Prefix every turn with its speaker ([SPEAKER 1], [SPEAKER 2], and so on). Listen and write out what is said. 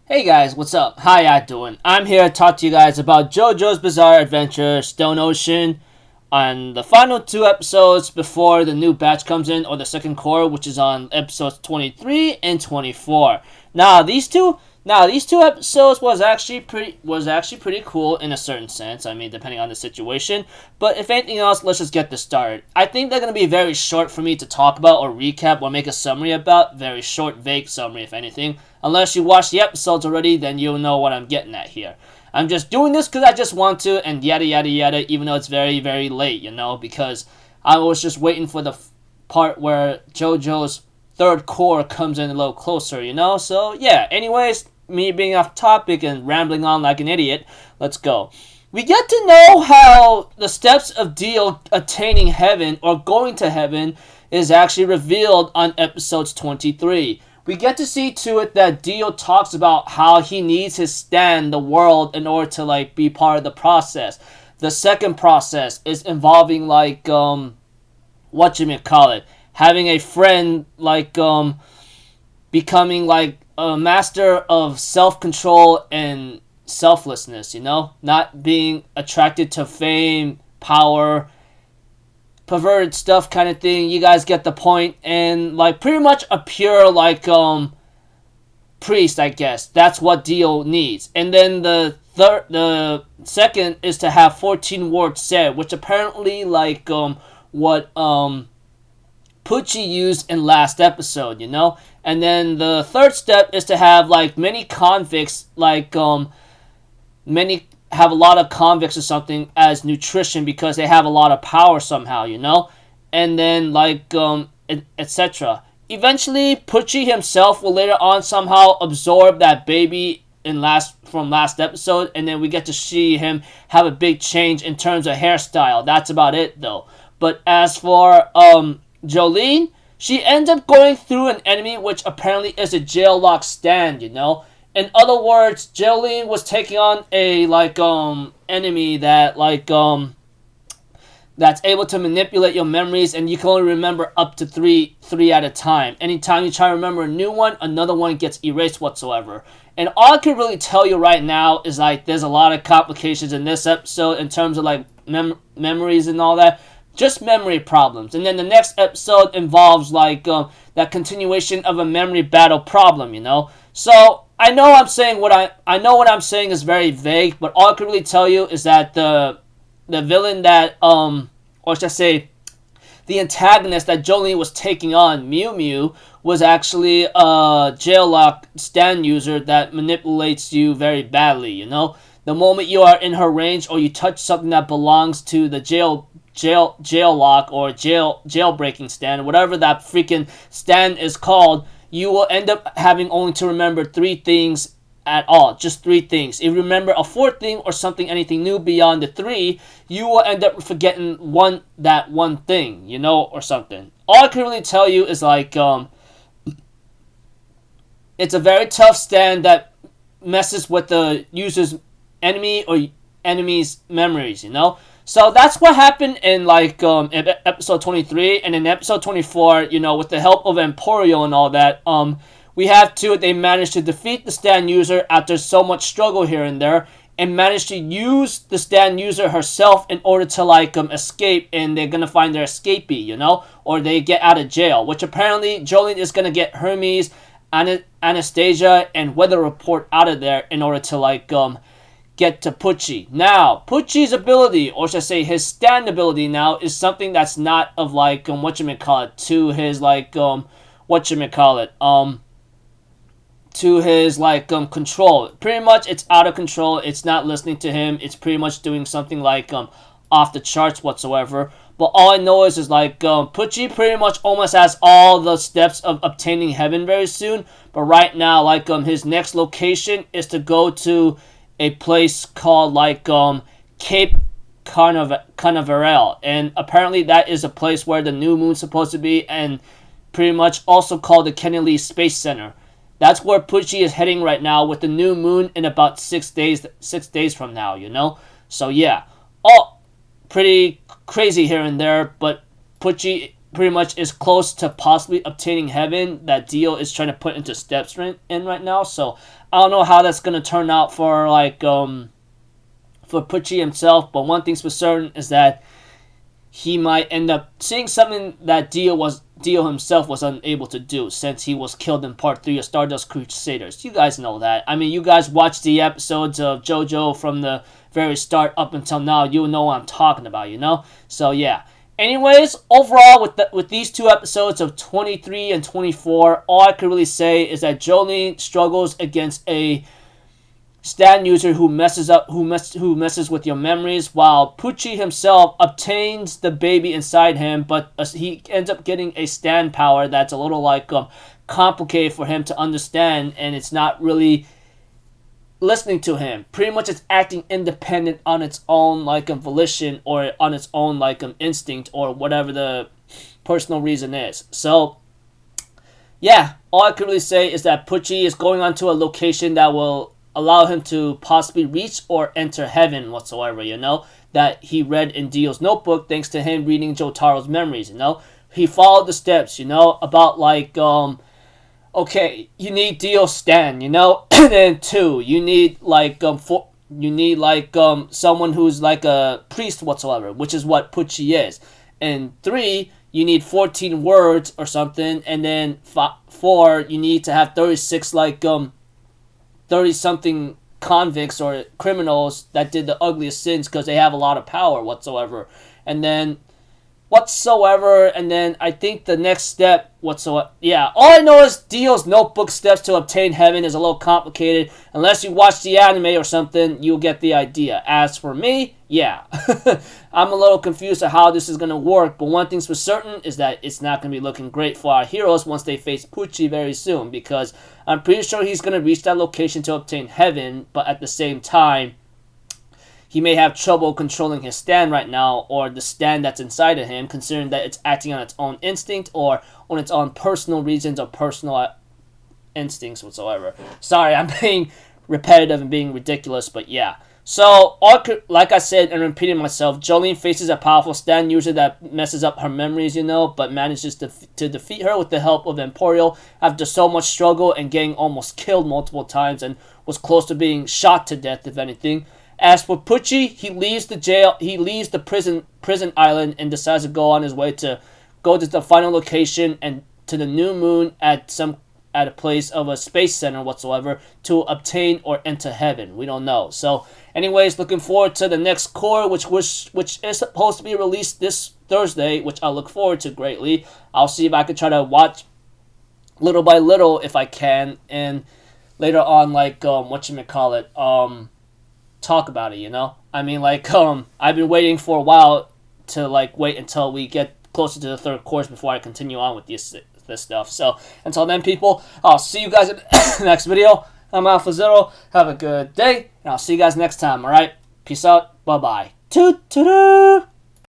[SPEAKER 1] Hey guys, what's up? How ya doing? I'm here to talk to you guys about JoJo's Bizarre Adventure Stone Ocean on the final two episodes before the new batch comes in, or the second core, which is on episodes 23 and 24. Now these two episodes was actually pretty cool in a certain sense. I mean, depending on the situation. But if anything else, let's just get this started. I think they're gonna be very short for me to talk about or recap or make a summary about. Very short, vague summary, if anything. Unless you watch the episodes already, then you'll know what I'm getting at here. I'm just doing this because I just want to, and yada yada yada, even though it's very, very late, because I was just waiting for the part where JoJo's third core comes in a little closer, So, yeah, anyways, me being off topic and rambling on like an idiot, let's go. We get to know how the steps of Dio attaining heaven or going to heaven is actually revealed on episodes 23. We get to see to it that Dio talks about how he needs his stand, the world, in order to be part of the process. The second process is involving having a friend becoming a master of self-control and selflessness, not being attracted to fame, power, perverted stuff kind of thing. You guys get the point. And pretty much a pure priest, I guess. That's what Dio needs. And then the second is to have 14 words said, which apparently what Pucci used in last episode, And then the third step is to have many convicts, many have a lot of convicts or something as nutrition because they have a lot of power somehow, And then etc. Eventually, Pucci himself will later on somehow absorb that baby from last episode, and then we get to see him have a big change in terms of hairstyle. That's about it though. But as for Jolene, she ends up going through an enemy which apparently is a jail lock stand, In other words, Jolene was taking on a enemy that that's able to manipulate your memories, and you can only remember up to three at a time. Anytime you try to remember a new one, another one gets erased whatsoever. And all I can really tell you right now is there's a lot of complications in this episode in terms of memories and all that. Just memory problems. And then the next episode involves that continuation of a memory battle problem, So I know what I'm saying is very vague, but all I can really tell you is that the villain that or should I say the antagonist that Jolene was taking on, Mew Mew, was actually a jail lock stand user that manipulates you very badly, The moment you are in her range or you touch something that belongs to the jail lock or jailbreaking stand, whatever that freaking stand is called, you will end up having only to remember three things at all. Just three things. If you remember a fourth thing or anything new beyond the three, you will end up forgetting that one thing, or something. All I can really tell you is it's a very tough stand that messes with the user's enemy or enemy's memories, So that's what happened in episode 23, and in episode 24, with the help of Emporio and all that, they managed to defeat the stand user after so much struggle here and there, and managed to use the stand user herself in order to escape, and they're gonna find their escapee, or they get out of jail, which apparently Jolene is gonna get Hermes, Anastasia, and Weather Report out of there in order to get to Pucci. Now, Pucci's ability, or should I say his stand ability now, is something that's not of to his to his control. Pretty much it's out of control. It's not listening to him. It's pretty much doing something off the charts whatsoever. But all I know is Pucci pretty much almost has all the steps of obtaining heaven very soon. But right now, his next location is to go to a place called Cape Canaveral, and apparently that is a place where the new moon's supposed to be, and pretty much also called the Kennedy Space Center. That's where Pucci is heading right now, with the new moon in about 6 days from now, So yeah, all pretty crazy here and there, but Pucci pretty much is close to possibly obtaining heaven that Dio is trying to put into steps in right now. So I don't know how that's gonna turn out for like for Pucci himself, but one thing's for certain is that he might end up seeing something that Dio himself was unable to do since he was killed in part 3 of Stardust Crusaders. You guys know that. I mean, you guys watch the episodes of JoJo from the very start up until now. You'll know what I'm talking about, you know? So yeah. Anyways, overall, with these 2 episodes of 23 and 24, all I could really say is that Jolene struggles against a stand user who messes with your memories, while Pucci himself obtains the baby inside him, but he ends up getting a stand power that's a little like complicated for him to understand, and it's not really listening to him. Pretty much it's acting independent on its own like volition, or on its own like instinct, or whatever the personal reason is. So yeah, all I can really say is that Pucci is going onto a location that will allow him to possibly reach or enter heaven whatsoever, you know, that he read in Dio's notebook thanks to him reading Jotaro's memories, you know. He followed the steps, you know, about like okay, you need Dio stand, you know, and then 2, you need like someone who's like a priest whatsoever, which is what Pucci is. And 3, you need 14 words or something, and then 4, you need to have 36 like 30-something convicts or criminals that did the ugliest sins because they have a lot of power whatsoever. And then I think the next step whatsoever. Yeah, all I know is Dio's notebook steps to obtain heaven is a little complicated. Unless you watch the anime or something, you'll get the idea. As for me, yeah. I'm a little confused at how this is going to work, but one thing's for certain is that it's not going to be looking great for our heroes once they face Pucci very soon, because I'm pretty sure he's going to reach that location to obtain heaven, but at the same time, he may have trouble controlling his stand right now, or the stand that's inside of him, considering that it's acting on its own instinct or on its own personal reasons or personal instincts whatsoever. Sorry, I'm being repetitive and being ridiculous, but yeah. So, like I said and repeating myself, Jolene faces a powerful stand user that messes up her memories, you know, but manages to defeat her with the help of Emporio after so much struggle and getting almost killed multiple times and was close to being shot to death, if anything. As for Pucci, he leaves the prison island and decides to go on his way to go to the final location and to the new moon at a place of a space center whatsoever to obtain or enter heaven. We don't know. So, anyways, looking forward to the next core, which is supposed to be released this Thursday, which I look forward to greatly. I'll see if I can try to watch little by little if I can, and later on, like talk about it, you know? I mean, like, I've been waiting for a while to, like, wait until we get closer to the 3rd course before I continue on with this stuff. So, until then, people, I'll see you guys in the next video. I'm Alpha Zero. Have a good day, and I'll see you guys next time, alright? Peace out. Bye-bye. Toot-toot-toot.